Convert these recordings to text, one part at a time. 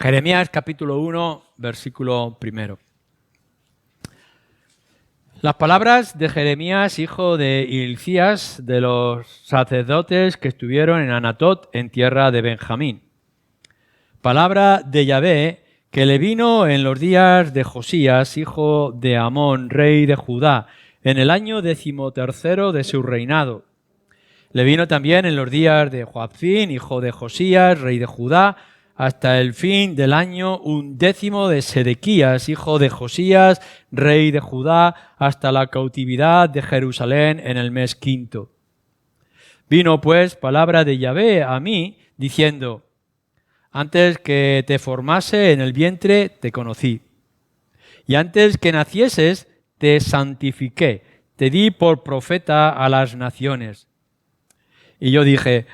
Jeremías capítulo 1, versículo 1. Las palabras de Jeremías, hijo de Hilcías, de los sacerdotes que estuvieron en Anatot, en tierra de Benjamín. Palabra de Yahvé que le vino en los días de Josías, hijo de Amón, rey de Judá, en el año 13º de su reinado. Le vino también en los días de Joacim, hijo de Josías, rey de Judá, hasta el fin del año 10 de Sedequías, hijo de Josías, rey de Judá, hasta la cautividad de Jerusalén en el mes 5. Vino pues palabra de Yahvé a mí, diciendo: antes que te formase en el vientre te conocí, y antes que nacieses te santifiqué, te di por profeta a las naciones. Y yo dije: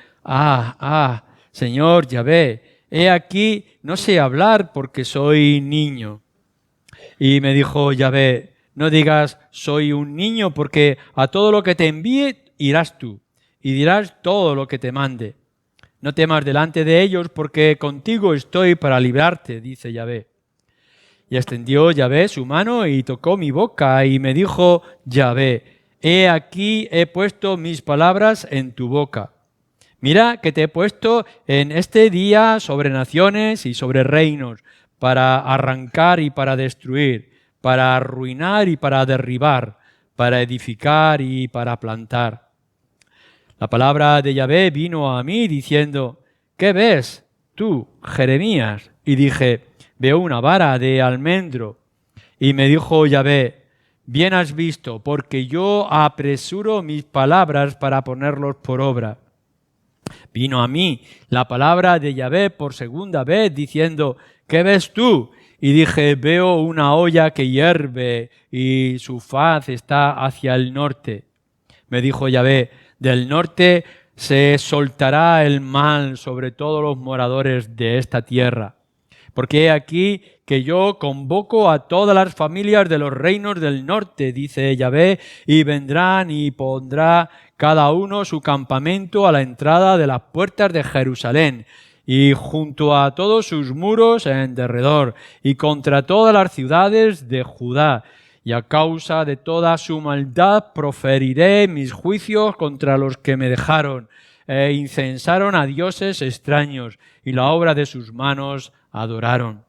Señor Yahvé, he aquí, no sé hablar porque soy niño. Y me dijo Yahvé: no digas soy un niño, porque a todo lo que te envíe irás tú, y dirás todo lo que te mande. No temas delante de ellos, porque contigo estoy para librarte, dice Yahvé. Y extendió Yahvé su mano y tocó mi boca, y me dijo Yahvé: he aquí he puesto mis palabras en tu boca. Mira que te he puesto en este día sobre naciones y sobre reinos, para arrancar y para destruir, para arruinar y para derribar, para edificar y para plantar. La palabra de Yahvé vino a mí diciendo: ¿qué ves tú, Jeremías? Y dije: veo una vara de almendro. Y me dijo Yahvé: bien has visto, porque yo apresuro mis palabras para ponerlos por obra. Vino a mí la palabra de Yahvé por segunda vez, diciendo: ¿qué ves tú? Y dije: veo una olla que hierve, y su faz está hacia el norte. Me dijo Yahvé: del norte se soltará el mal sobre todos los moradores de esta tierra. Porque he aquí que yo convoco a todas las familias de los reinos del norte, dice Yahvé, y vendrán y pondrá cada uno su campamento a la entrada de las puertas de Jerusalén, y junto a todos sus muros en derredor, y contra todas las ciudades de Judá. Y a causa de toda su maldad proferiré mis juicios contra los que me dejaron e incensaron a dioses extraños, y la obra de sus manos adoraron.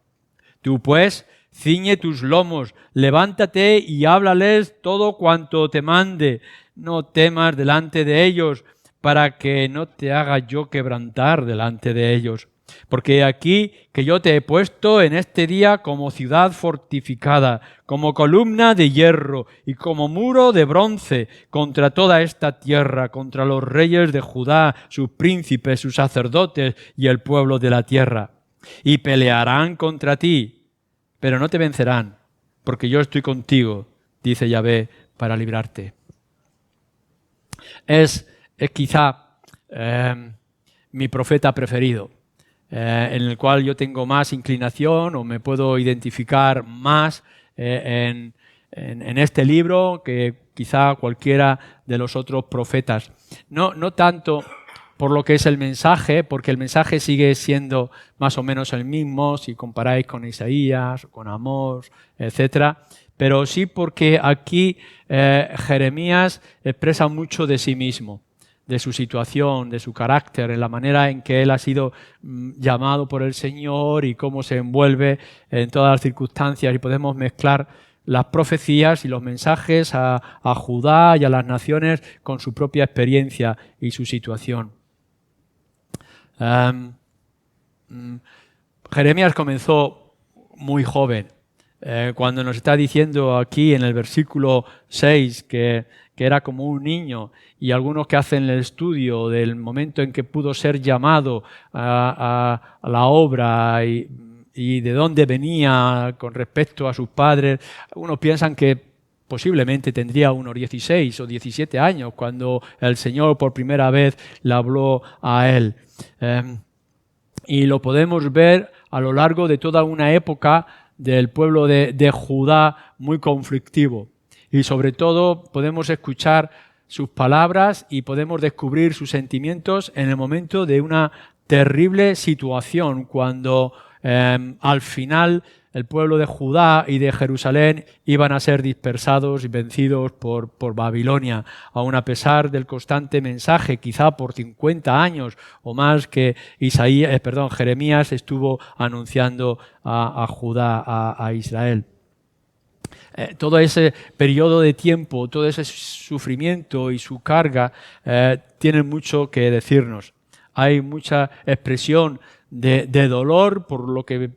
Tú pues, ciñe tus lomos, levántate y háblales todo cuanto te mande. No temas delante de ellos, para que no te haga yo quebrantar delante de ellos. Porque aquí que yo te he puesto en este día como ciudad fortificada, como columna de hierro y como muro de bronce contra toda esta tierra, contra los reyes de Judá, sus príncipes, sus sacerdotes y el pueblo de la tierra. Y pelearán contra ti, pero no te vencerán, porque yo estoy contigo, dice Yahvé, para librarte. Es quizá mi profeta preferido, en el cual yo tengo más inclinación o me puedo identificar más en este libro que quizá cualquiera de los otros profetas. No tanto por lo que es el mensaje, porque el mensaje sigue siendo más o menos el mismo si comparáis con Isaías, con Amós, etc., pero sí porque aquí Jeremías expresa mucho de sí mismo, de su situación, de su carácter, en la manera en que él ha sido llamado por el Señor y cómo se envuelve en todas las circunstancias, y podemos mezclar las profecías y los mensajes a Judá y a las naciones con su propia experiencia y su situación. Jeremías comenzó muy joven. Cuando nos está diciendo aquí en el versículo 6 que era como un niño, y algunos que hacen el estudio del momento en que pudo ser llamado a la obra y de dónde venía con respecto a sus padres, algunos piensan que posiblemente tendría unos 16 o 17 años cuando el Señor por primera vez le habló a él. Y lo podemos ver a lo largo de toda una época del pueblo de Judá muy conflictivo. Y sobre todo podemos escuchar sus palabras y podemos descubrir sus sentimientos en el momento de una terrible situación, cuando al final el pueblo de Judá y de Jerusalén iban a ser dispersados y vencidos por Babilonia, aun a pesar del constante mensaje, quizá por 50 años o más, que Jeremías estuvo anunciando a Judá, a Israel. Todo ese periodo de tiempo, todo ese sufrimiento y su carga tienen mucho que decirnos. Hay mucha expresión de dolor por lo que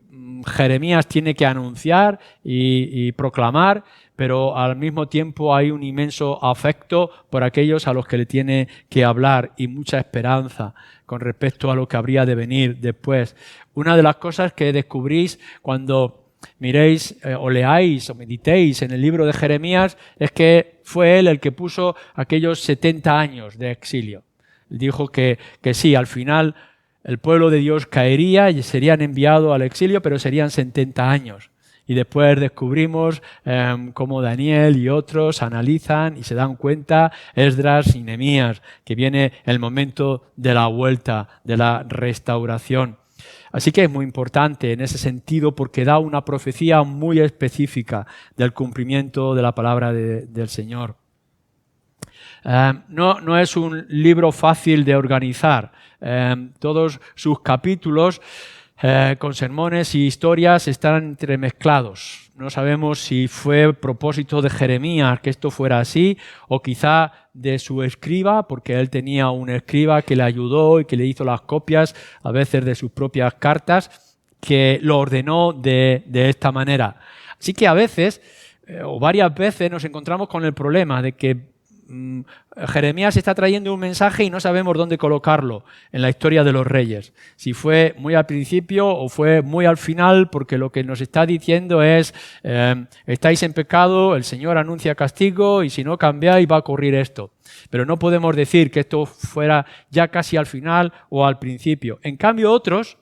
Jeremías tiene que anunciar y proclamar, pero al mismo tiempo hay un inmenso afecto por aquellos a los que le tiene que hablar y mucha esperanza con respecto a lo que habría de venir después. Una de las cosas que descubrís cuando miréis o leáis o meditéis en el libro de Jeremías es que fue él el que puso aquellos 70 años de exilio. Dijo que sí, al final el pueblo de Dios caería y serían enviados al exilio, pero serían 70 años. Y después descubrimos cómo Daniel y otros analizan y se dan cuenta, Esdras y Nehemías, que viene el momento de la vuelta, de la restauración. Así que es muy importante en ese sentido porque da una profecía muy específica del cumplimiento de la palabra del Señor. No es un libro fácil de organizar. Todos sus capítulos con sermones y historias están entremezclados. No sabemos si fue propósito de Jeremías que esto fuera así o quizá de su escriba, porque él tenía un escriba que le ayudó y que le hizo las copias a veces de sus propias cartas, que lo ordenó de esta manera. Así que a veces o varias veces nos encontramos con el problema de que Jeremías está trayendo un mensaje y no sabemos dónde colocarlo en la historia de los reyes. Si fue muy al principio o fue muy al final, porque lo que nos está diciendo es estáis en pecado, el Señor anuncia castigo y si no cambiáis va a ocurrir esto. Pero no podemos decir que esto fuera ya casi al final o al principio. En cambio otros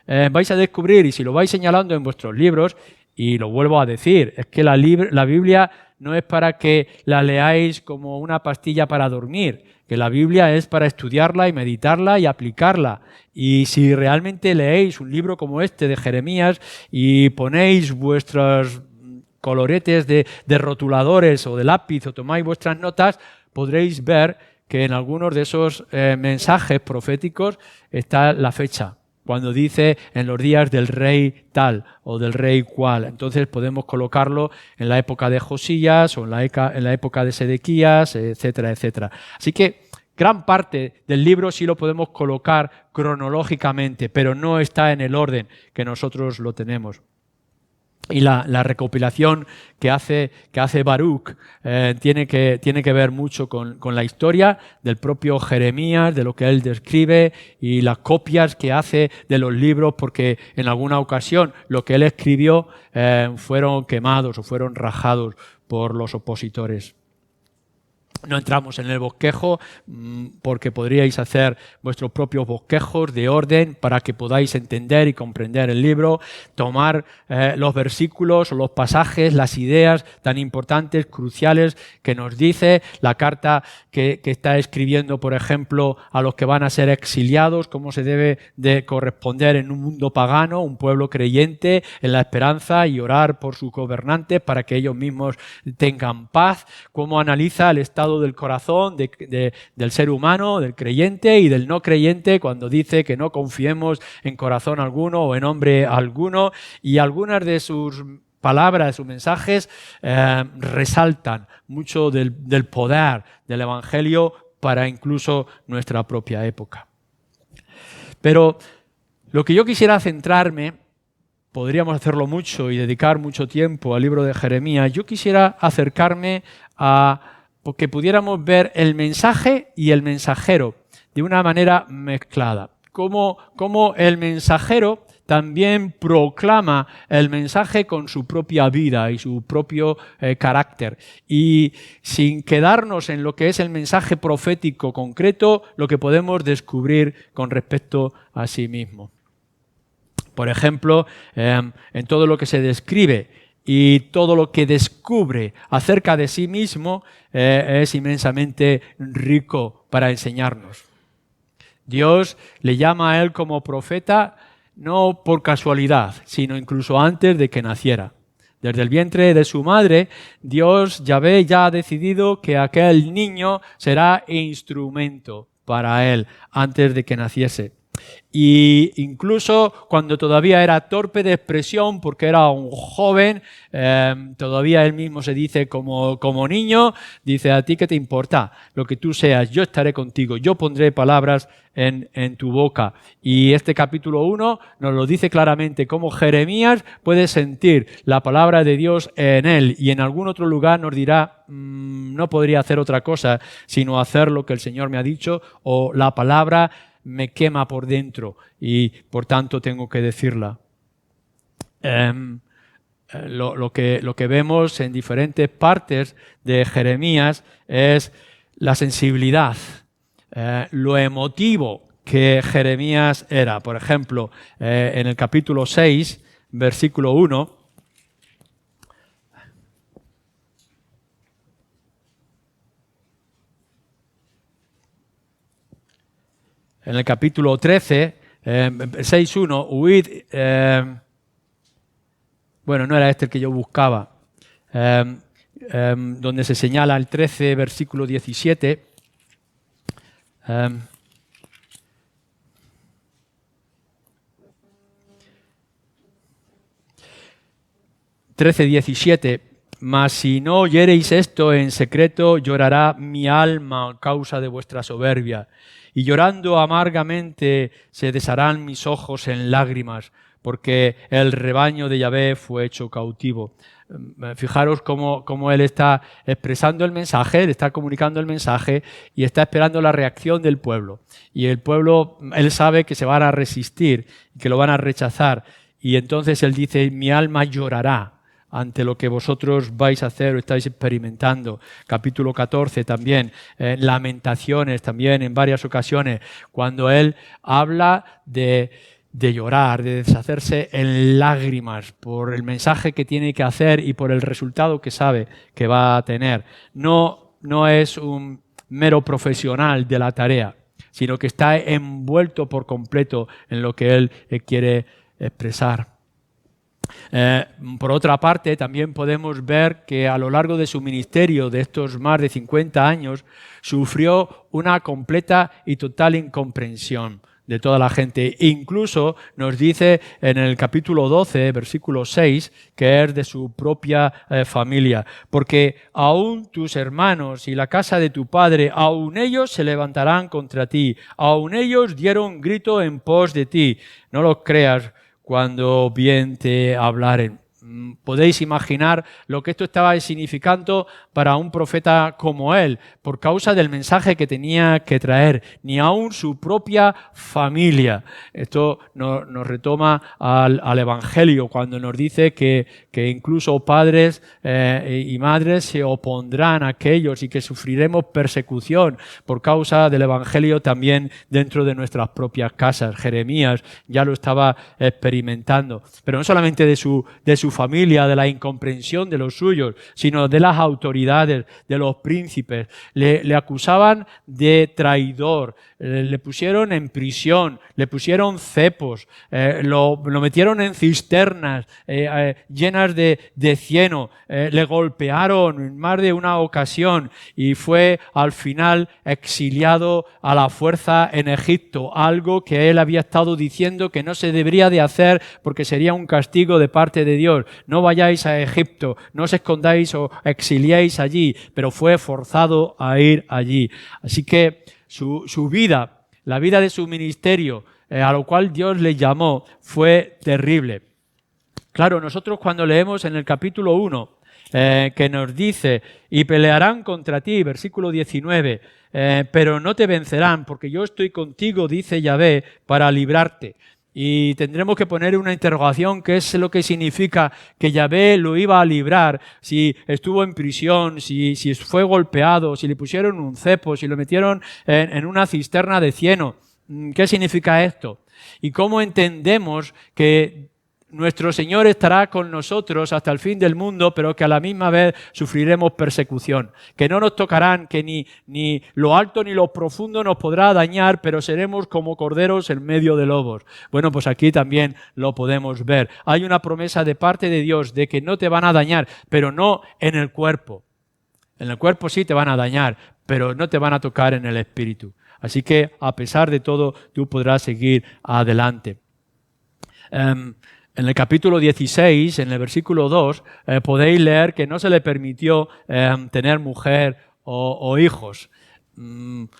vais a descubrir, y si lo vais señalando en vuestros libros, y lo vuelvo a decir, es que la Biblia no es para que la leáis como una pastilla para dormir, que la Biblia es para estudiarla y meditarla y aplicarla. Y si realmente leéis un libro como este de Jeremías y ponéis vuestros coloretes de rotuladores o de lápiz o tomáis vuestras notas, podréis ver que en algunos de esos mensajes proféticos está la fecha. Cuando dice en los días del rey tal o del rey cual. Entonces podemos colocarlo en la época de Josías o en la época de Sedequías, etcétera, etcétera. Así que gran parte del libro sí lo podemos colocar cronológicamente, pero no está en el orden que nosotros lo tenemos. Y la recopilación que hace Baruch tiene que ver mucho con la historia del propio Jeremías, de lo que él describe y las copias que hace de los libros, porque en alguna ocasión lo que él escribió fueron quemados o fueron rajados por los opositores. No entramos en el bosquejo porque podríais hacer vuestros propios bosquejos de orden para que podáis entender y comprender el libro, tomar los versículos o los pasajes, las ideas tan importantes, cruciales que nos dice la carta que está escribiendo, por ejemplo, a los que van a ser exiliados, cómo se debe de corresponder en un mundo pagano, un pueblo creyente en la esperanza y orar por sus gobernantes para que ellos mismos tengan paz, cómo analiza el estado del corazón del ser humano, del creyente y del no creyente, cuando dice que no confiemos en corazón alguno o en hombre alguno, y algunas de sus palabras, de sus mensajes resaltan mucho del poder del Evangelio para incluso nuestra propia época. Pero lo que yo quisiera centrarme, podríamos hacerlo mucho y dedicar mucho tiempo al libro de Jeremías, yo quisiera acercarme a que pudiéramos ver el mensaje y el mensajero de una manera mezclada. Como el mensajero también proclama el mensaje con su propia vida y su propio carácter. Y sin quedarnos en lo que es el mensaje profético concreto, lo que podemos descubrir con respecto a sí mismo. Por ejemplo, en todo lo que se describe y todo lo que descubre acerca de sí mismo es inmensamente rico para enseñarnos. Dios le llama a él como profeta no por casualidad, sino incluso antes de que naciera. Desde el vientre de su madre, Dios, Yahvé, ya ha decidido que aquel niño será instrumento para él antes de que naciese. Y incluso cuando todavía era torpe de expresión, porque era un joven, todavía él mismo se dice como niño, dice: a ti qué te importa lo que tú seas, yo estaré contigo, yo pondré palabras en tu boca. Y este capítulo 1 nos lo dice claramente, cómo Jeremías puede sentir la palabra de Dios en él, y en algún otro lugar nos dirá: no podría hacer otra cosa sino hacer lo que el Señor me ha dicho, o la palabra me quema por dentro y por tanto tengo que decirla. Lo que vemos en diferentes partes de Jeremías es la sensibilidad, lo emotivo que Jeremías era. Por ejemplo, en el capítulo 6, versículo 1, en el capítulo 13, 6.1, huid, bueno, no era este el que yo buscaba, donde se señala el 13, versículo 17, 13:17, mas si no oyereis esto en secreto, llorará mi alma a causa de vuestra soberbia, y llorando amargamente se desharán mis ojos en lágrimas, porque el rebaño de Yahvé fue hecho cautivo. Fijaros cómo él está expresando el mensaje, él está comunicando el mensaje y está esperando la reacción del pueblo. Y el pueblo, él sabe que se van a resistir, que lo van a rechazar. Y entonces él dice: mi alma llorará ante lo que vosotros vais a hacer o estáis experimentando. Capítulo 14 también, Lamentaciones también en varias ocasiones, cuando él habla de llorar, de deshacerse en lágrimas por el mensaje que tiene que hacer y por el resultado que sabe que va a tener. No es un mero profesional de la tarea, sino que está envuelto por completo en lo que él quiere expresar. Por otra parte, también podemos ver que a lo largo de su ministerio, de estos más de 50 años, sufrió una completa y total incomprensión de toda la gente. Incluso nos dice en el capítulo 12, versículo 6, que es de su propia familia. Porque aún tus hermanos y la casa de tu padre, aún ellos se levantarán contra ti, aún ellos dieron grito en pos de ti. No lo creas cuando bien te hablaren. Podéis imaginar lo que esto estaba significando para un profeta como él, por causa del mensaje que tenía que traer, ni aun su propia familia. Esto nos retoma al Evangelio, cuando nos dice que incluso padres y madres se opondrán a aquellos y que sufriremos persecución por causa del Evangelio también dentro de nuestras propias casas. Jeremías ya lo estaba experimentando, pero no solamente de su familia, de la incomprensión de los suyos, sino de las autoridades, de los príncipes. Le acusaban de traidor, le pusieron en prisión, le pusieron cepos, lo metieron en cisternas llenas de cieno, le golpearon en más de una ocasión y fue al final exiliado a la fuerza en Egipto, algo que él había estado diciendo que no se debería de hacer porque sería un castigo de parte de Dios. No vayáis a Egipto, no os escondáis o exiliéis allí, pero fue forzado a ir allí. Así que su vida, la vida de su ministerio, a lo cual Dios le llamó, fue terrible. Claro, nosotros cuando leemos en el capítulo 1, que nos dice: y pelearán contra ti, versículo 19, pero no te vencerán, porque yo estoy contigo, dice Yahvé, para librarte. y tendremos que poner una interrogación, qué es lo que significa que Yahvé lo iba a librar, si estuvo en prisión, si fue golpeado, si le pusieron un cepo, si lo metieron en una cisterna de cieno. ¿Qué significa esto? Y cómo entendemos que nuestro Señor estará con nosotros hasta el fin del mundo, pero que a la misma vez sufriremos persecución, que no nos tocarán, que ni lo alto ni lo profundo nos podrá dañar, pero seremos como corderos en medio de lobos. Bueno, pues aquí también lo podemos ver. Hay una promesa de parte de Dios de que no te van a dañar, pero no en el cuerpo. En el cuerpo sí te van a dañar, pero no te van a tocar en el espíritu. Así que, a pesar de todo, tú podrás seguir adelante. En el capítulo 16, en el versículo 2, podéis leer que no se le permitió tener mujer o hijos.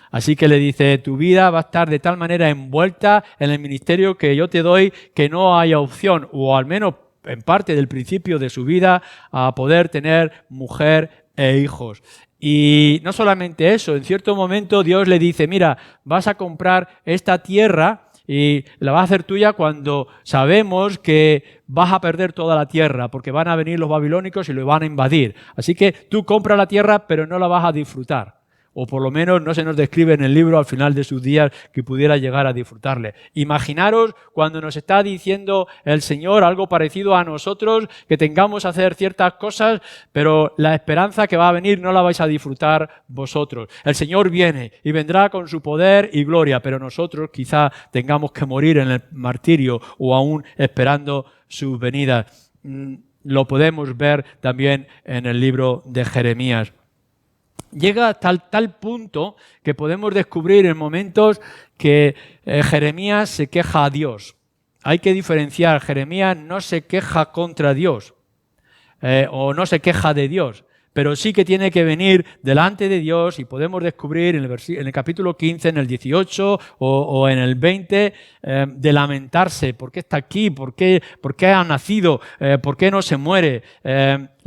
Así que le dice, tu vida va a estar de tal manera envuelta en el ministerio que yo te doy que no haya opción, o al menos en parte del principio de su vida, a poder tener mujer e hijos. Y no solamente eso, en cierto momento Dios le dice, mira, vas a comprar esta tierra y la vas a hacer tuya cuando sabemos que vas a perder toda la tierra porque van a venir los babilónicos y lo van a invadir. Así que tú compra la tierra pero no la vas a disfrutar. O por lo menos no se nos describe en el libro al final de sus días que pudiera llegar a disfrutarle. Imaginaros cuando nos está diciendo el Señor algo parecido a nosotros, que tengamos que hacer ciertas cosas, pero la esperanza que va a venir no la vais a disfrutar vosotros. El Señor viene y vendrá con su poder y gloria, pero nosotros quizá tengamos que morir en el martirio o aún esperando su venida. Lo podemos ver también en el libro de Jeremías. Llega a tal punto que podemos descubrir en momentos que Jeremías se queja a Dios. Hay que diferenciar, Jeremías no se queja contra Dios o no se queja de Dios, pero sí que tiene que venir delante de Dios y podemos descubrir en el capítulo 15, en el 18 o en el 20, de lamentarse. ¿Por qué está aquí? ¿Por qué ha nacido? ¿Por qué no se muere?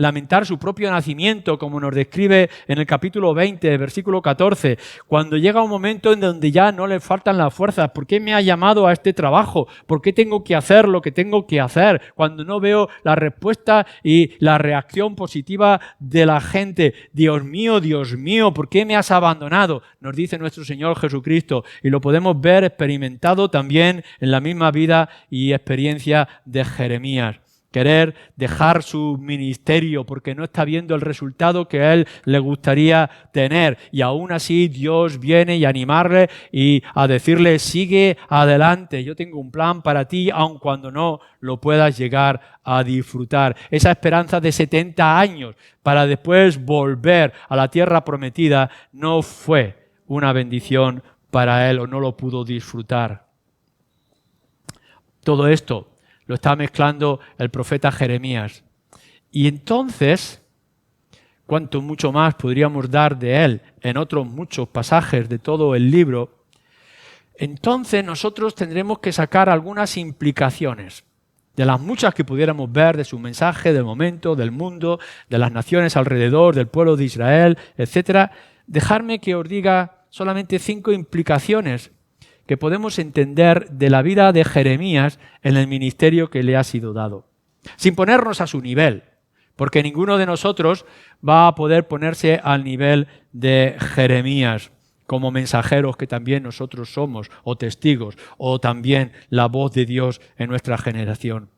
Lamentar su propio nacimiento, como nos describe en el capítulo 20, versículo 14, cuando llega un momento en donde ya no le faltan las fuerzas. ¿Por qué me ha llamado a este trabajo? ¿Por qué tengo que hacer lo que tengo que hacer? Cuando no veo la respuesta y la reacción positiva de la gente. Dios mío, ¿por qué me has abandonado? Nos dice nuestro Señor Jesucristo, y lo podemos ver experimentado también en la misma vida y experiencia de Jeremías. Querer dejar su ministerio porque no está viendo el resultado que a él le gustaría tener. Y aún así Dios viene y a animarle y a decirle, sigue adelante, yo tengo un plan para ti, aun cuando no lo puedas llegar a disfrutar. Esa esperanza de 70 años para después volver a la tierra prometida no fue una bendición para él o no lo pudo disfrutar. Todo esto lo está mezclando el profeta Jeremías. Y entonces, cuanto mucho más podríamos dar de él en otros muchos pasajes de todo el libro, entonces nosotros tendremos que sacar algunas implicaciones de las muchas que pudiéramos ver de su mensaje, del momento, del mundo, de las naciones alrededor, del pueblo de Israel, etc. Dejarme que os diga solamente 5 implicaciones que podemos entender de la vida de Jeremías en el ministerio que le ha sido dado. Sin ponernos a su nivel, porque ninguno de nosotros va a poder ponerse al nivel de Jeremías como mensajeros que también nosotros somos, o testigos, o también la voz de Dios en nuestra generación.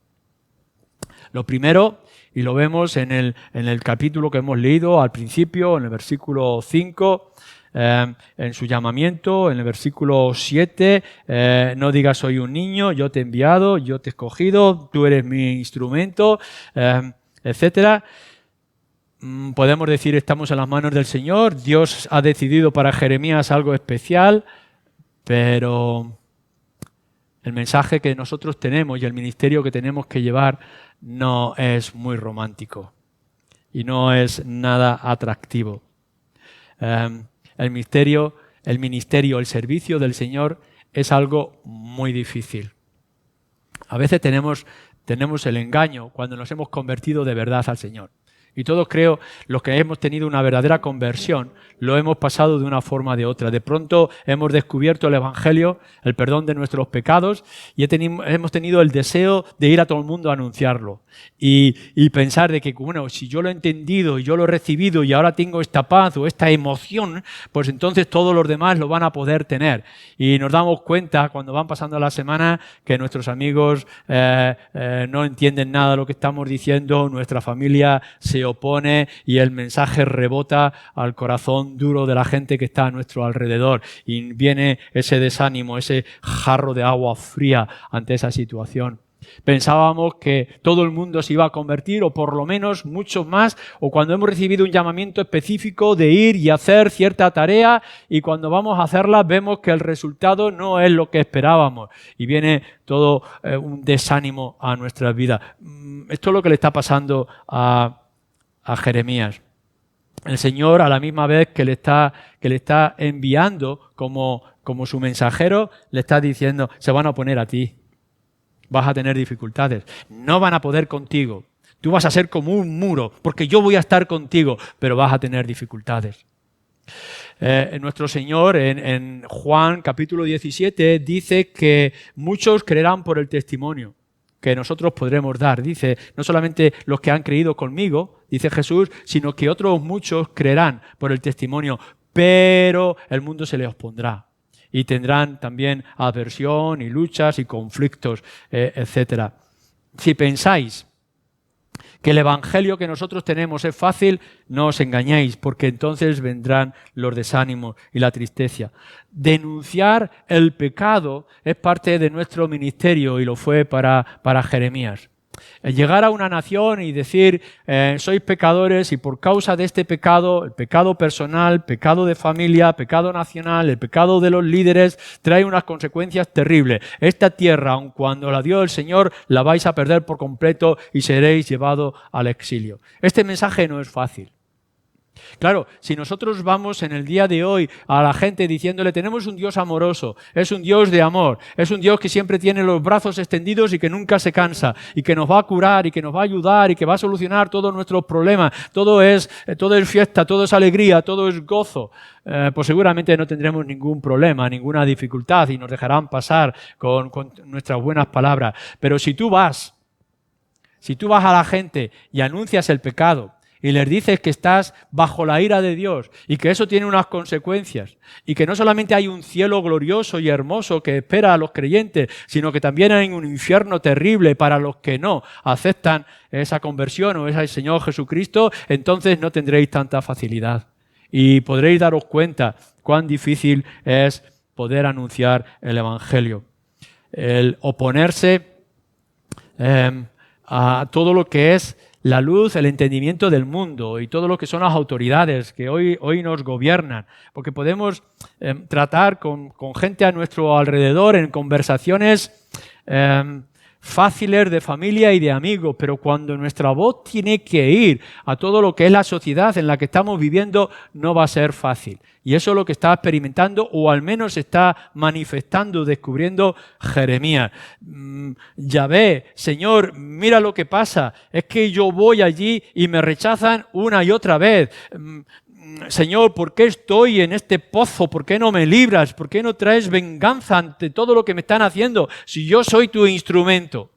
Lo primero, y lo vemos en el capítulo que hemos leído al principio, en el versículo 5, en su llamamiento, en el versículo 7, no digas soy un niño, yo te he enviado, yo te he escogido, tú eres mi instrumento, etcétera. Podemos decir estamos en las manos del Señor, Dios ha decidido para Jeremías algo especial, pero el mensaje que nosotros tenemos y el ministerio que tenemos que llevar no es muy romántico y no es nada atractivo. El ministerio, el servicio del Señor es algo muy difícil. A veces tenemos el engaño cuando nos hemos convertido de verdad al Señor. Y todos creo, los que hemos tenido una verdadera conversión, lo hemos pasado de una forma o de otra. De pronto hemos descubierto el Evangelio, el perdón de nuestros pecados, y hemos tenido el deseo de ir a todo el mundo a anunciarlo. Y pensar de que, bueno, si yo lo he entendido y yo lo he recibido y ahora tengo esta paz o esta emoción, pues entonces todos los demás lo van a poder tener. Y nos damos cuenta cuando van pasando las semanas que nuestros amigos no entienden nada de lo que estamos diciendo, nuestra familia se opone y el mensaje rebota al corazón duro de la gente que está a nuestro alrededor. Y viene ese desánimo, ese jarro de agua fría ante esa situación. Pensábamos que todo el mundo se iba a convertir, o por lo menos muchos más, o cuando hemos recibido un llamamiento específico de ir y hacer cierta tarea, y cuando vamos a hacerla vemos que el resultado no es lo que esperábamos, y viene todo un desánimo a nuestras vidas. Esto es lo que le está pasando a Jeremías. El Señor, a la misma vez que le está enviando como su mensajero, le está diciendo: se van a oponer a ti. Vas a tener dificultades, no van a poder contigo, tú vas a ser como un muro, porque yo voy a estar contigo, pero vas a tener dificultades. Nuestro Señor en Juan capítulo 17 dice que muchos creerán por el testimonio que nosotros podremos dar. Dice, no solamente los que han creído conmigo, dice Jesús, sino que otros muchos creerán por el testimonio, pero el mundo se les opondrá. Y tendrán también aversión y luchas y conflictos, etc. Si pensáis que el Evangelio que nosotros tenemos es fácil, no os engañéis, porque entonces vendrán los desánimos y la tristeza. Denunciar el pecado es parte de nuestro ministerio y lo fue para Jeremías. Llegar a una nación y decir, sois pecadores y por causa de este pecado, el pecado personal, pecado de familia, pecado nacional, el pecado de los líderes, trae unas consecuencias terribles. Esta tierra, aun cuando la dio el Señor, la vais a perder por completo y seréis llevados al exilio. Este mensaje no es fácil. Claro, si nosotros vamos en el día de hoy a la gente diciéndole tenemos un Dios amoroso, es un Dios de amor, es un Dios que siempre tiene los brazos extendidos y que nunca se cansa y que nos va a curar y que nos va a ayudar y que va a solucionar todos nuestros problemas, todo es fiesta, todo es alegría, todo es gozo, pues seguramente no tendremos ningún problema, ninguna dificultad y nos dejarán pasar con nuestras buenas palabras. Pero si tú vas a la gente y anuncias el pecado, y les dices que estás bajo la ira de Dios y que eso tiene unas consecuencias y que no solamente hay un cielo glorioso y hermoso que espera a los creyentes, sino que también hay un infierno terrible para los que no aceptan esa conversión o ese Señor Jesucristo, entonces no tendréis tanta facilidad y podréis daros cuenta cuán difícil es poder anunciar el Evangelio. El oponerse a todo lo que es la luz, el entendimiento del mundo y todo lo que son las autoridades que hoy nos gobiernan. Porque podemos tratar con gente a nuestro alrededor en conversaciones fáciles de familia y de amigos, pero cuando nuestra voz tiene que ir a todo lo que es la sociedad en la que estamos viviendo, no va a ser fácil. Y eso es lo que está experimentando, o al menos está manifestando, descubriendo Jeremías. Yahvé, Señor, mira lo que pasa. Es que yo voy allí y me rechazan una y otra vez. Señor, ¿por qué estoy en este pozo? ¿Por qué no me libras? ¿Por qué no traes venganza ante todo lo que me están haciendo? Si yo soy tu instrumento.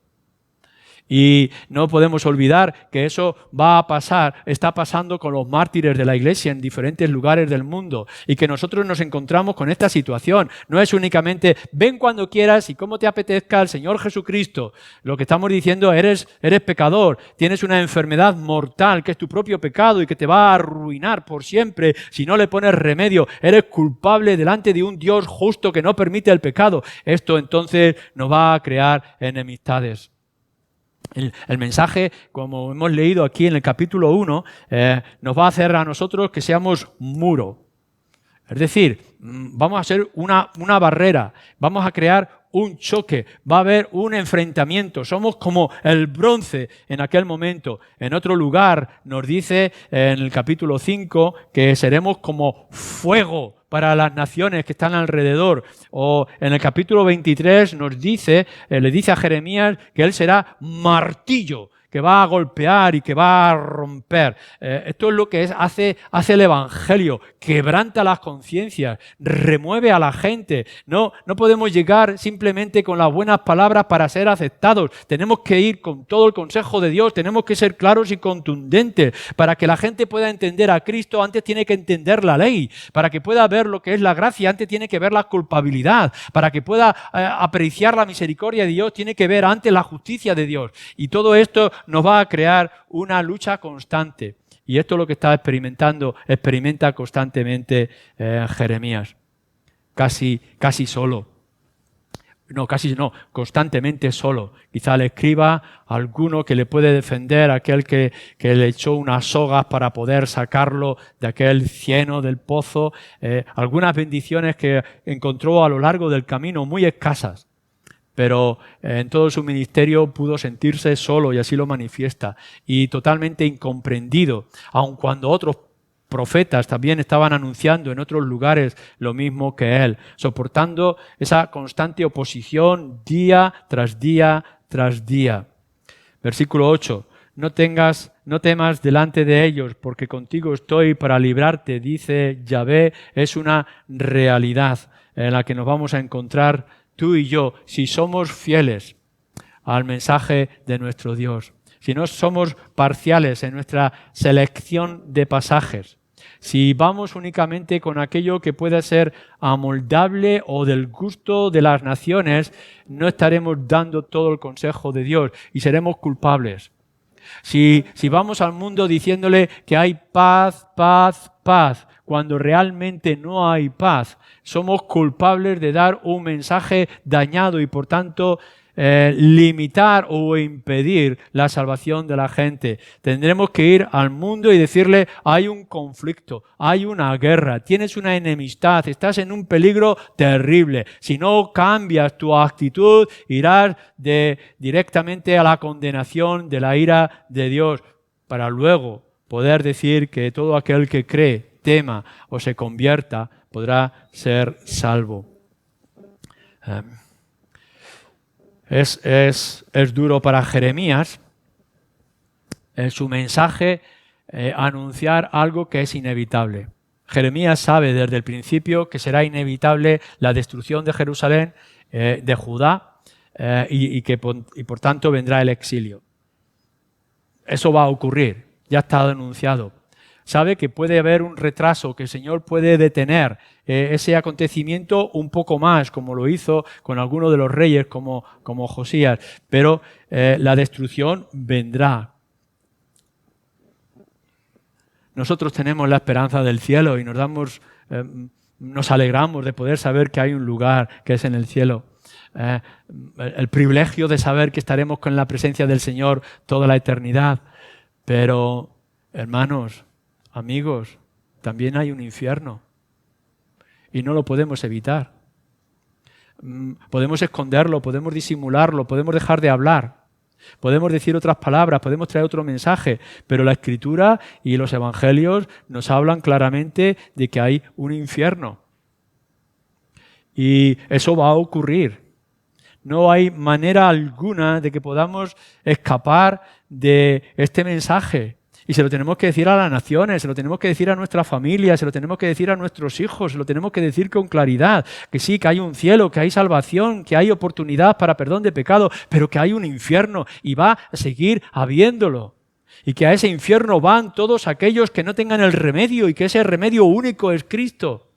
Y no podemos olvidar que eso va a pasar, está pasando con los mártires de la Iglesia en diferentes lugares del mundo y que nosotros nos encontramos con esta situación. No es únicamente ven cuando quieras y como te apetezca el Señor Jesucristo. Lo que estamos diciendo, eres pecador, tienes una enfermedad mortal que es tu propio pecado y que te va a arruinar por siempre si no le pones remedio. Eres culpable delante de un Dios justo que no permite el pecado. Esto entonces nos va a crear enemistades. El mensaje, como hemos leído aquí en el capítulo 1, nos va a hacer a nosotros que seamos muro. Es decir, vamos a ser una barrera, vamos a crear un choque, va a haber un enfrentamiento. Somos como el bronce en aquel momento. En otro lugar nos dice en el capítulo 5 que seremos como fuego para las naciones que están alrededor. O en el capítulo 23 nos dice, le dice a Jeremías que él será martillo, que va a golpear y que va a romper. Esto es lo que hace el Evangelio, quebranta las conciencias, remueve a la gente. No podemos llegar simplemente con las buenas palabras para ser aceptados. Tenemos que ir con todo el consejo de Dios, tenemos que ser claros y contundentes. Para que la gente pueda entender a Cristo, antes tiene que entender la ley. Para que pueda ver lo que es la gracia, antes tiene que ver la culpabilidad. Para que pueda apreciar la misericordia de Dios, tiene que ver antes la justicia de Dios. Y todo esto nos va a crear una lucha constante. Y esto es lo que experimenta constantemente Jeremías. Casi solo. Constantemente solo. Quizá le escriba alguno que le puede defender, aquel que le echó unas sogas para poder sacarlo de aquel cieno del pozo. Algunas bendiciones que encontró a lo largo del camino, muy escasas. Pero en todo su ministerio pudo sentirse solo y así lo manifiesta. Y totalmente incomprendido, aun cuando otros profetas también estaban anunciando en otros lugares lo mismo que él, soportando esa constante oposición día tras día tras día. Versículo 8. No temas delante de ellos, porque contigo estoy para librarte, dice Yahvé. Es una realidad en la que nos vamos a encontrar tú y yo, si somos fieles al mensaje de nuestro Dios. Si no somos parciales en nuestra selección de pasajes. Si vamos únicamente con aquello que pueda ser amoldable o del gusto de las naciones, no estaremos dando todo el consejo de Dios y seremos culpables. Si vamos al mundo diciéndole que hay paz, paz, paz, cuando realmente no hay paz, somos culpables de dar un mensaje dañado y por tanto limitar o impedir la salvación de la gente. Tendremos que ir al mundo y decirle: hay un conflicto, hay una guerra, tienes una enemistad, estás en un peligro terrible. Si no cambias tu actitud, irás directamente a la condenación de la ira de Dios, para luego poder decir que todo aquel que cree, tema o se convierta podrá ser salvo. Es duro para Jeremías en su mensaje anunciar algo que es inevitable. Jeremías sabe desde el principio que será inevitable la destrucción de Jerusalén, de Judá, y por tanto vendrá el exilio. Eso va a ocurrir, ya está anunciado. Sabe que puede haber un retraso, que el Señor puede detener ese acontecimiento un poco más, como lo hizo con algunos de los reyes como Josías, pero la destrucción vendrá. Nosotros tenemos la esperanza del cielo y nos alegramos de poder saber que hay un lugar que es en el cielo. El privilegio de saber que estaremos con la presencia del Señor toda la eternidad. Pero, hermanos, amigos, también hay un infierno y no lo podemos evitar. Podemos esconderlo, podemos disimularlo, podemos dejar de hablar, podemos decir otras palabras, podemos traer otro mensaje, pero la Escritura y los Evangelios nos hablan claramente de que hay un infierno. Y eso va a ocurrir. No hay manera alguna de que podamos escapar de este mensaje. Y se lo tenemos que decir a las naciones, se lo tenemos que decir a nuestra familia, se lo tenemos que decir a nuestros hijos, se lo tenemos que decir con claridad, que sí, que hay un cielo, que hay salvación, que hay oportunidad para perdón de pecado, pero que hay un infierno y va a seguir habiéndolo. Y que a ese infierno van todos aquellos que no tengan el remedio y que ese remedio único es Cristo.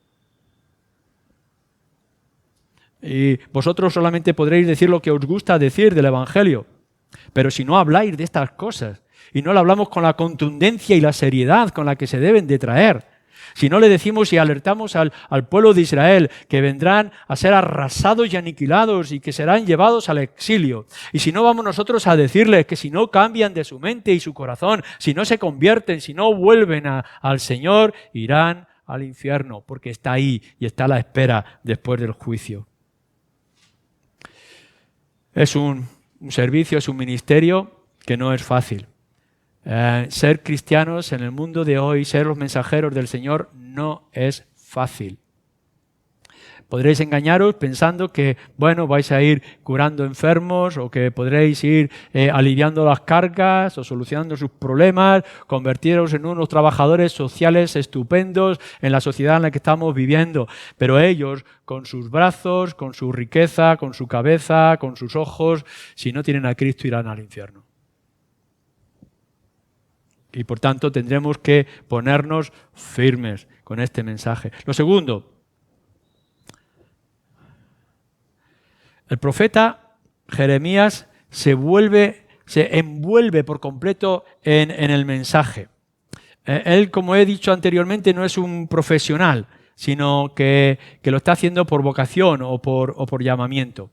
Y vosotros solamente podréis decir lo que os gusta decir del Evangelio, pero si no habláis de estas cosas, y no le hablamos con la contundencia y la seriedad con la que se deben de traer, si no le decimos y alertamos al pueblo de Israel que vendrán a ser arrasados y aniquilados y que serán llevados al exilio, y si no vamos nosotros a decirles que si no cambian de su mente y su corazón, si no se convierten, si no vuelven al Señor, irán al infierno, porque está ahí y está a la espera después del juicio. Es un servicio, es un ministerio que no es fácil. Ser cristianos en el mundo de hoy, ser los mensajeros del Señor, no es fácil. Podréis engañaros pensando que, bueno, vais a ir curando enfermos o que podréis ir aliviando las cargas o solucionando sus problemas, convertiros en unos trabajadores sociales estupendos en la sociedad en la que estamos viviendo. Pero ellos, con sus brazos, con su riqueza, con su cabeza, con sus ojos, si no tienen a Cristo, irán al infierno. Y por tanto tendremos que ponernos firmes con este mensaje. Lo segundo, el profeta Jeremías se envuelve por completo en el mensaje. Él, como he dicho anteriormente, no es un profesional, sino que lo está haciendo por vocación o por llamamiento.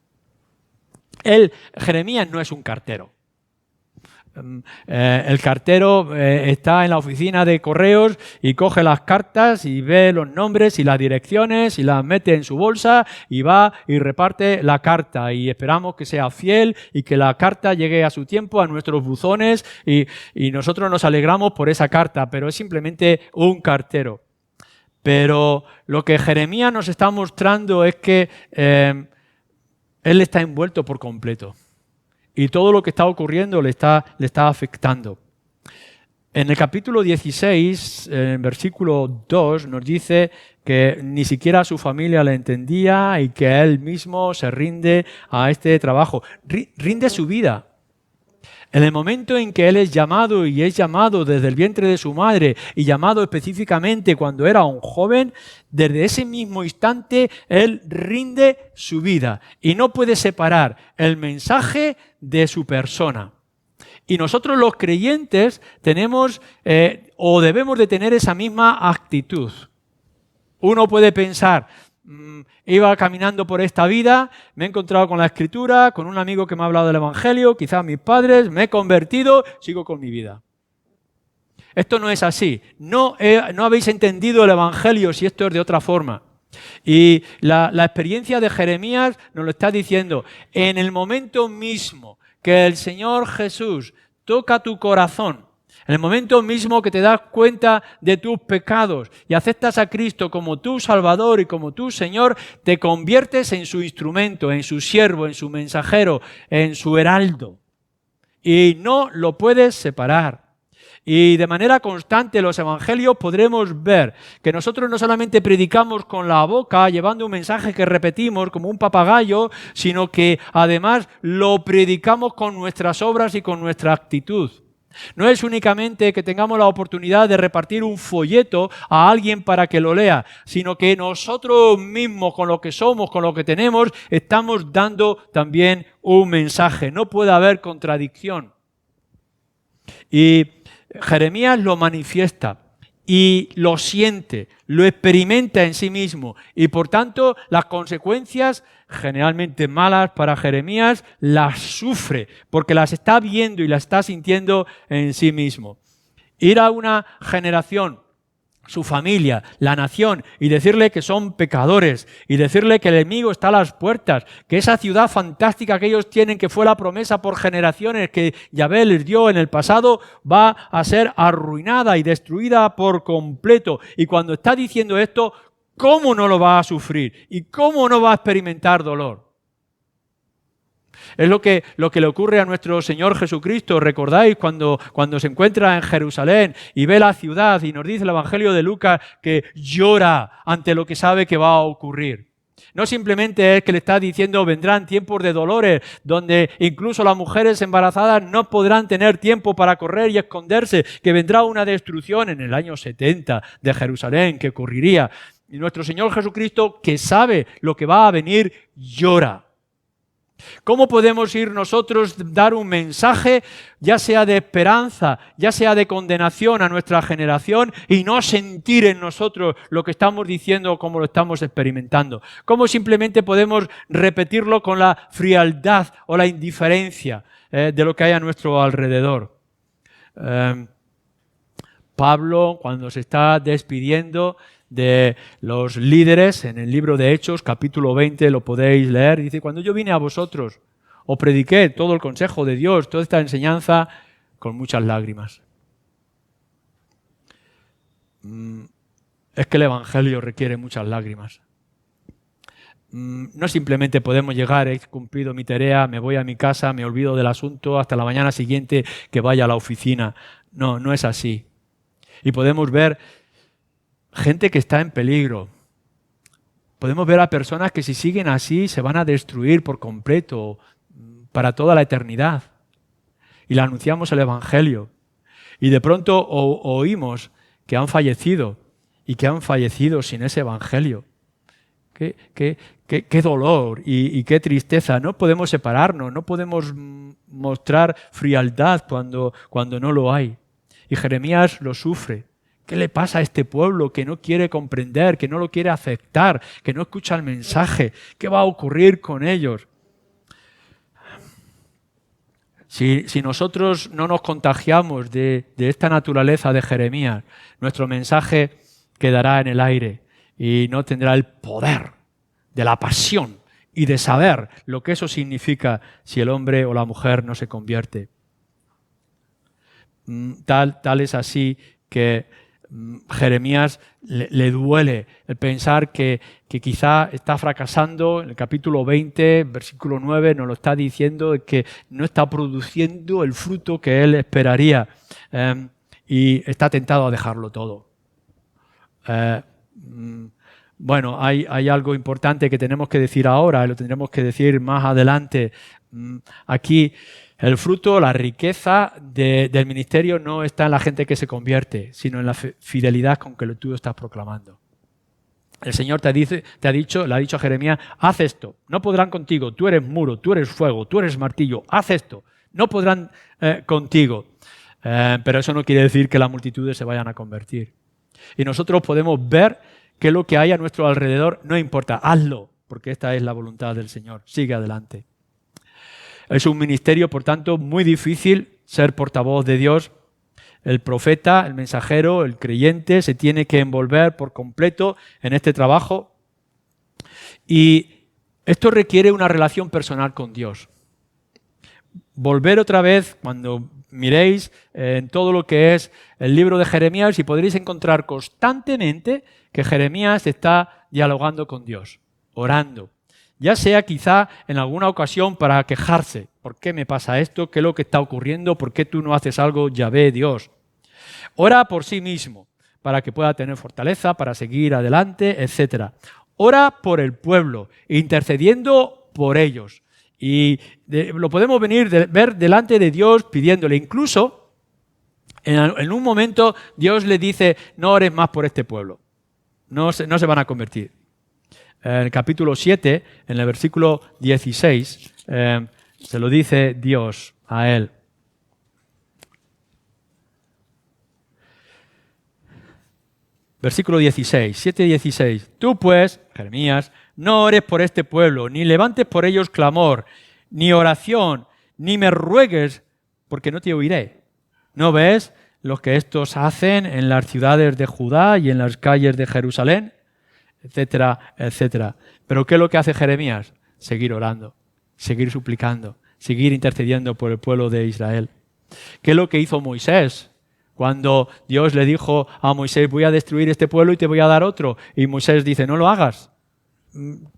Jeremías no es un cartero. El cartero está en la oficina de correos y coge las cartas y ve los nombres y las direcciones y las mete en su bolsa y va y reparte la carta, y esperamos que sea fiel y que la carta llegue a su tiempo a nuestros buzones y nosotros nos alegramos por esa carta, pero es simplemente un cartero. Pero lo que Jeremías nos está mostrando es que él está envuelto por completo. Y todo lo que está ocurriendo le está afectando. En el capítulo 16, en versículo 2, nos dice que ni siquiera su familia le entendía y que él mismo se rinde a este trabajo. Rinde su vida. En el momento en que él es llamado, y es llamado desde el vientre de su madre, y llamado específicamente cuando era un joven, desde ese mismo instante él rinde su vida y no puede separar el mensaje de su persona. Y nosotros los creyentes tenemos o debemos de tener esa misma actitud. Uno puede pensar, iba caminando por esta vida, me he encontrado con la Escritura, con un amigo que me ha hablado del Evangelio, quizás mis padres, me he convertido, sigo con mi vida. Esto no es así. No habéis entendido el Evangelio si esto es de otra forma. Y la experiencia de Jeremías nos lo está diciendo. En el momento mismo que el Señor Jesús toca tu corazón, en el momento mismo que te das cuenta de tus pecados y aceptas a Cristo como tu Salvador y como tu Señor, te conviertes en su instrumento, en su siervo, en su mensajero, en su heraldo. Y no lo puedes separar. Y de manera constante en los evangelios podremos ver que nosotros no solamente predicamos con la boca, llevando un mensaje que repetimos como un papagayo, sino que además lo predicamos con nuestras obras y con nuestra actitud. No es únicamente que tengamos la oportunidad de repartir un folleto a alguien para que lo lea, sino que nosotros mismos, con lo que somos, con lo que tenemos, estamos dando también un mensaje. No puede haber contradicción. Y Jeremías lo manifiesta y lo siente, lo experimenta en sí mismo, y por tanto las consecuencias generalmente malas para Jeremías las sufre porque las está viendo y las está sintiendo en sí mismo. Ir a una generación, su familia, la nación, y decirle que son pecadores, y decirle que el enemigo está a las puertas, que esa ciudad fantástica que ellos tienen, que fue la promesa por generaciones que Yahvé les dio en el pasado, va a ser arruinada y destruida por completo. Y cuando está diciendo esto, ¿cómo no lo va a sufrir? ¿Y cómo no va a experimentar dolor? Es lo que le ocurre a nuestro Señor Jesucristo. ¿Recordáis cuando se encuentra en Jerusalén y ve la ciudad y nos dice el Evangelio de Lucas que llora ante lo que sabe que va a ocurrir? No simplemente es que le está diciendo vendrán tiempos de dolores donde incluso las mujeres embarazadas no podrán tener tiempo para correr y esconderse, que vendrá una destrucción en el año 70 de Jerusalén que ocurriría. Y nuestro Señor Jesucristo, que sabe lo que va a venir, llora. ¿Cómo podemos ir nosotros dar un mensaje, ya sea de esperanza, ya sea de condenación a nuestra generación, y no sentir en nosotros lo que estamos diciendo o cómo lo estamos experimentando? ¿Cómo simplemente podemos repetirlo con la frialdad o la indiferencia de lo que hay a nuestro alrededor? Pablo, cuando se está despidiendo de los líderes, en el libro de Hechos, capítulo 20, lo podéis leer, dice: cuando yo vine a vosotros, os prediqué todo el consejo de Dios, toda esta enseñanza, con muchas lágrimas. Es que el Evangelio requiere muchas lágrimas. No simplemente podemos llegar, he cumplido mi tarea, me voy a mi casa, me olvido del asunto hasta la mañana siguiente que vaya a la oficina. No, no es así. Y podemos ver gente que está en peligro. Podemos ver a personas que si siguen así se van a destruir por completo para toda la eternidad. Y le anunciamos el Evangelio. Y de pronto oímos que han fallecido y que han fallecido sin ese Evangelio. Qué dolor y qué tristeza. No podemos separarnos, no podemos mostrar frialdad cuando no lo hay. Y Jeremías lo sufre. ¿Qué le pasa a este pueblo que no quiere comprender, que no lo quiere aceptar, que no escucha el mensaje? ¿Qué va a ocurrir con ellos? Si nosotros no nos contagiamos de esta naturaleza de Jeremías, nuestro mensaje quedará en el aire y no tendrá el poder de la pasión y de saber lo que eso significa si el hombre o la mujer no se convierte. Tal es así que Jeremías le duele el pensar que quizá está fracasando. En el capítulo 20, versículo 9, nos lo está diciendo, que no está produciendo el fruto que él esperaría y está tentado a dejarlo todo. Bueno, hay algo importante que tenemos que decir ahora y lo tendremos que decir más adelante. Aquí el fruto, la riqueza del ministerio no está en la gente que se convierte, sino en la fidelidad con que tú estás proclamando. El Señor le ha dicho a Jeremías, haz esto, no podrán contigo, tú eres muro, tú eres fuego, tú eres martillo, haz esto, no podrán contigo. Pero eso no quiere decir que las multitudes se vayan a convertir. Y nosotros podemos ver que lo que hay a nuestro alrededor no importa, hazlo, porque esta es la voluntad del Señor, sigue adelante. Es un ministerio, por tanto, muy difícil ser portavoz de Dios. El profeta, el mensajero, el creyente se tiene que envolver por completo en este trabajo. Y esto requiere una relación personal con Dios. Volver otra vez, cuando miréis en todo lo que es el libro de Jeremías, y podréis encontrar constantemente que Jeremías está dialogando con Dios, orando. Ya sea quizá en alguna ocasión para quejarse. ¿Por qué me pasa esto? ¿Qué es lo que está ocurriendo? ¿Por qué tú no haces algo? Yahvé, Dios. Ora por sí mismo, para que pueda tener fortaleza, para seguir adelante, etc. Ora por el pueblo, intercediendo por ellos. Y lo podemos ver delante de Dios pidiéndole. Incluso, en un momento, Dios le dice, no ores más por este pueblo. No se van a convertir. En el capítulo 7, en el versículo 16, se lo dice Dios a él. Versículo 16, 7:16. Tú pues, Jeremías, no ores por este pueblo, ni levantes por ellos clamor, ni oración, ni me ruegues, porque no te oiré. ¿No ves lo que estos hacen en las ciudades de Judá y en las calles de Jerusalén? Etcétera, etcétera. Pero ¿qué es lo que hace Jeremías? Seguir orando, seguir suplicando, seguir intercediendo por el pueblo de Israel. ¿Qué es lo que hizo Moisés? Cuando Dios le dijo a Moisés, voy a destruir este pueblo y te voy a dar otro. Y Moisés dice, no lo hagas.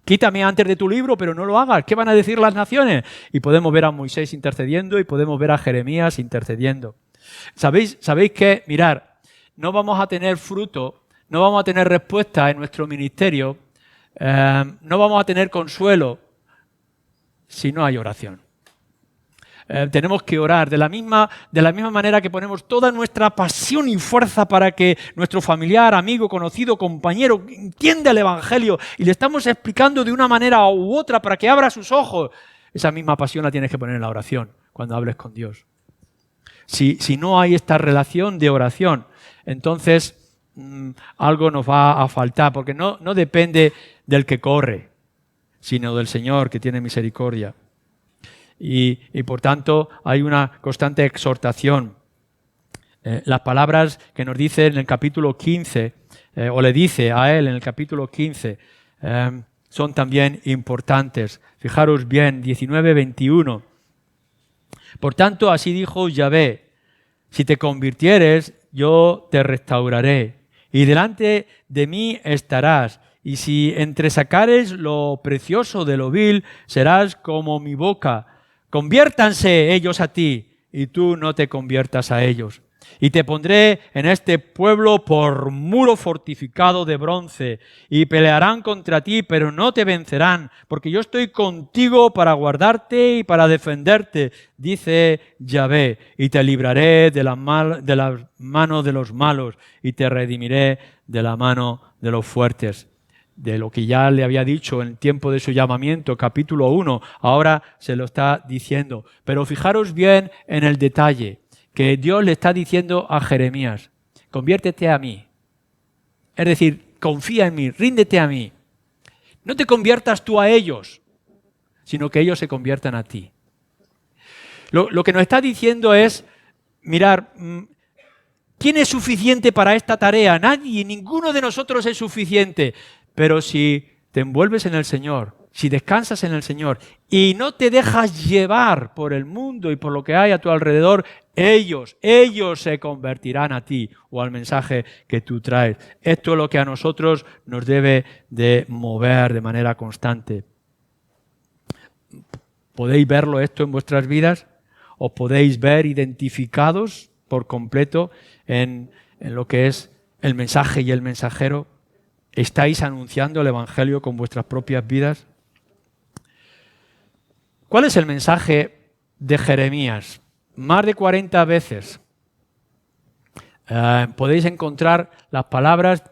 Quítame antes de tu libro, pero no lo hagas. ¿Qué van a decir las naciones? Y podemos ver a Moisés intercediendo y podemos ver a Jeremías intercediendo. ¿Sabéis qué? Mirar, no vamos a tener fruto, no vamos a tener respuesta en nuestro ministerio, no vamos a tener consuelo si no hay oración. Tenemos que orar de la misma manera que ponemos toda nuestra pasión y fuerza para que nuestro familiar, amigo, conocido, compañero entienda el Evangelio y le estamos explicando de una manera u otra para que abra sus ojos. Esa misma pasión la tienes que poner en la oración cuando hables con Dios. Si no hay esta relación de oración, entonces algo nos va a faltar, porque no depende del que corre, sino del Señor que tiene misericordia. Y por tanto hay una constante exhortación. Las palabras que nos dice en el capítulo 15, o le dice a él en el capítulo 15, son también importantes. Fijaros bien, 19-21. Por tanto, así dijo Yahvé, si te convirtieres, yo te restauraré, y delante de mí estarás, y si entresacares lo precioso de lo vil, serás como mi boca. Conviértanse ellos a ti, y tú no te conviertas a ellos. Y te pondré en este pueblo por muro fortificado de bronce, y pelearán contra ti, pero no te vencerán, porque yo estoy contigo para guardarte y para defenderte, dice Yahvé, y te libraré de la mano de los malos, y te redimiré de la mano de los fuertes. De lo que ya le había dicho en el tiempo de su llamamiento, capítulo 1, ahora se lo está diciendo. Pero fijaros bien en el detalle, que Dios le está diciendo a Jeremías: conviértete a mí. Es decir, confía en mí, ríndete a mí. No te conviertas tú a ellos, sino que ellos se conviertan a ti. Lo que nos está diciendo es, mirar, ¿quién es suficiente para esta tarea? Nadie, ninguno de nosotros es suficiente. Pero si te envuelves en el Señor, si descansas en el Señor y no te dejas llevar por el mundo y por lo que hay a tu alrededor, ellos se convertirán a ti o al mensaje que tú traes. Esto es lo que a nosotros nos debe de mover de manera constante. ¿Podéis verlo esto en vuestras vidas? ¿Os podéis ver identificados por completo en lo que es el mensaje y el mensajero? ¿Estáis anunciando el Evangelio con vuestras propias vidas? ¿Cuál es el mensaje de Jeremías? Más de 40 veces podéis encontrar las palabras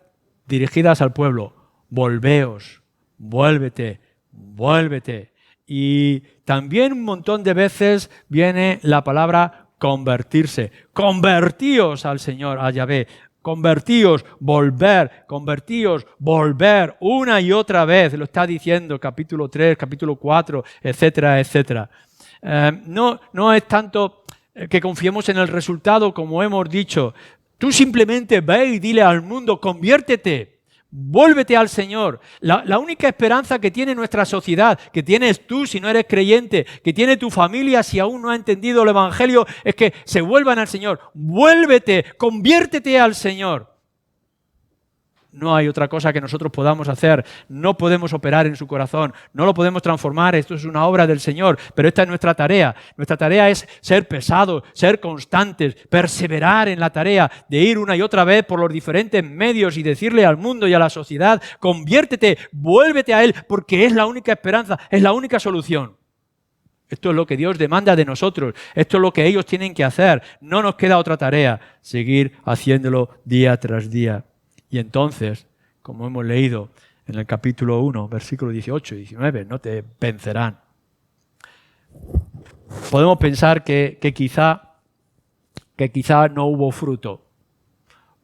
dirigidas al pueblo. Volveos, vuélvete, vuélvete. Y también un montón de veces viene la palabra convertirse. Convertíos al Señor, a Yahvé. Convertíos, volver, una y otra vez, lo está diciendo capítulo 3, capítulo 4, etcétera, etcétera. No es tanto que confiemos en el resultado, como hemos dicho. Tú simplemente ve y dile al mundo: conviértete, vuélvete al Señor. La única esperanza que tiene nuestra sociedad, que tienes tú si no eres creyente, que tiene tu familia si aún no ha entendido el Evangelio, es que se vuelvan al Señor. Vuélvete, conviértete al Señor. No hay otra cosa que nosotros podamos hacer. No podemos operar en su corazón. No lo podemos transformar. Esto es una obra del Señor. Pero esta es nuestra tarea. Nuestra tarea es ser pesados, ser constantes, perseverar en la tarea de ir una y otra vez por los diferentes medios y decirle al mundo y a la sociedad: conviértete, vuélvete a Él, porque es la única esperanza, es la única solución. Esto es lo que Dios demanda de nosotros. Esto es lo que ellos tienen que hacer. No nos queda otra tarea: seguir haciéndolo día tras día. Y entonces, como hemos leído en el capítulo 1, versículos 18 y 19, no te vencerán. Podemos pensar que quizá no hubo fruto,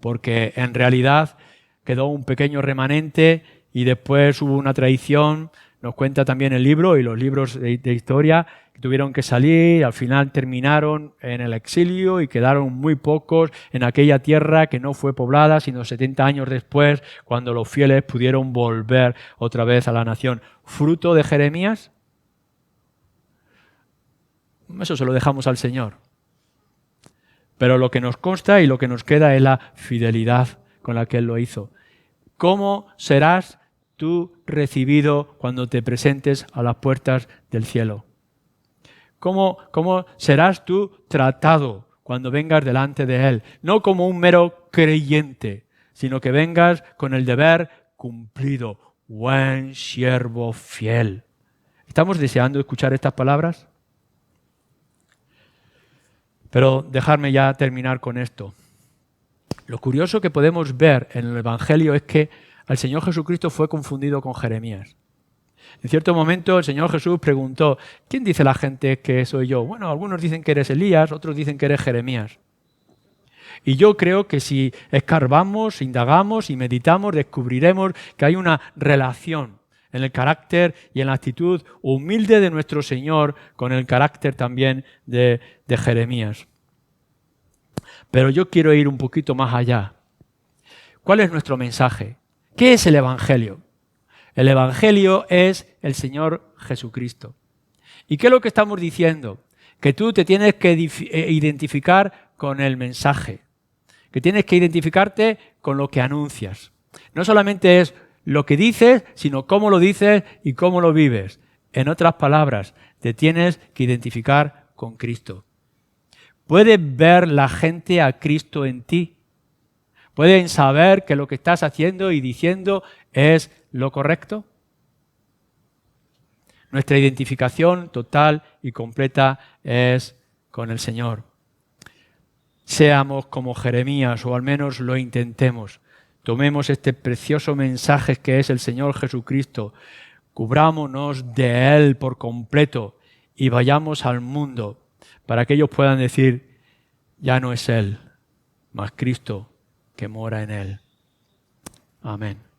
porque en realidad quedó un pequeño remanente y después hubo una traición. Nos cuenta también el libro y los libros de historia que tuvieron que salir, al final terminaron en el exilio y quedaron muy pocos en aquella tierra que no fue poblada, sino 70 años después, cuando los fieles pudieron volver otra vez a la nación. ¿Fruto de Jeremías? Eso se lo dejamos al Señor. Pero lo que nos consta y lo que nos queda es la fidelidad con la que Él lo hizo. ¿Cómo serás tú recibido cuando te presentes a las puertas del cielo? ¿Cómo serás tú tratado cuando vengas delante de Él? No como un mero creyente, sino que vengas con el deber cumplido. Buen siervo fiel. ¿Estamos deseando escuchar estas palabras? Pero dejadme ya terminar con esto. Lo curioso que podemos ver en el Evangelio es que el Señor Jesucristo fue confundido con Jeremías. En cierto momento el Señor Jesús preguntó: ¿quién dice la gente que soy yo? Bueno, algunos dicen que eres Elías, otros dicen que eres Jeremías. Y yo creo que si escarbamos, indagamos y meditamos, descubriremos que hay una relación en el carácter y en la actitud humilde de nuestro Señor con el carácter también de Jeremías. Pero yo quiero ir un poquito más allá. ¿Cuál es nuestro mensaje? ¿Qué es el Evangelio? El Evangelio es el Señor Jesucristo. ¿Y qué es lo que estamos diciendo? Que tú te tienes que identificar con el mensaje, que tienes que identificarte con lo que anuncias. No solamente es lo que dices, sino cómo lo dices y cómo lo vives. En otras palabras, te tienes que identificar con Cristo. ¿Puede ver la gente a Cristo en ti? ¿Pueden saber que lo que estás haciendo y diciendo es lo correcto? Nuestra identificación total y completa es con el Señor. Seamos como Jeremías, o al menos lo intentemos. Tomemos este precioso mensaje que es el Señor Jesucristo, cubrámonos de Él por completo y vayamos al mundo para que ellos puedan decir, ya no es Él, mas Cristo que mora en Él. Amén.